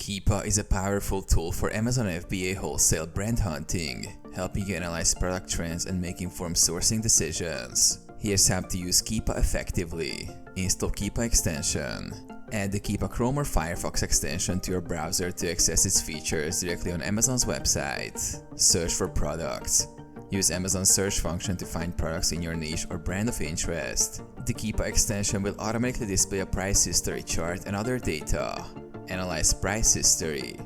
Keepa is a powerful tool for Amazon FBA Wholesale brand hunting, helping you analyze product trends and make informed sourcing decisions. Here's how to use Keepa effectively. Install Keepa extension. Add the Keepa Chrome or Firefox extension to your browser to access its features directly on Amazon's website. Search for products. Use Amazon's search function to find products in your niche or brand of interest. The Keepa extension will automatically display a price history chart and other data. Analyze price history.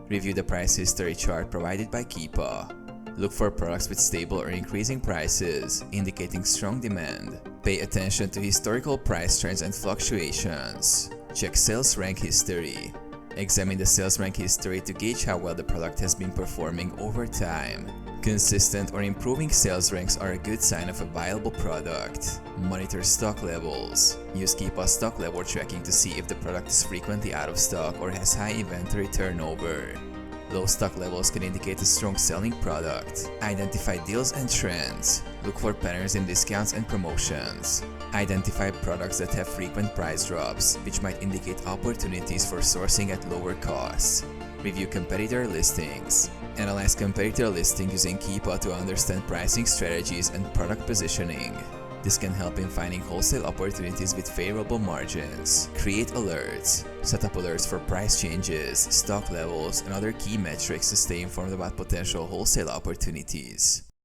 Review the price history chart provided by Keepa. Look for products with stable or increasing prices, indicating strong demand. Pay attention to historical price trends and fluctuations. Check sales rank history. Examine the sales rank history to gauge how well the product has been performing over time. Consistent or improving sales ranks are a good sign of a viable product. Monitor stock levels. Use Keepa stock level tracking to see if the product is frequently out of stock or has high inventory turnover. Low stock levels can indicate a strong selling product. Identify deals and trends. Look for patterns in discounts and promotions. Identify products that have frequent price drops, which might indicate opportunities for sourcing at lower costs. Review competitor listings. Analyze competitor listings using Keepa to understand pricing strategies and product positioning. This can help in finding wholesale opportunities with favorable margins. Create alerts. Set up alerts for price changes, stock levels, and other key metrics to stay informed about potential wholesale opportunities.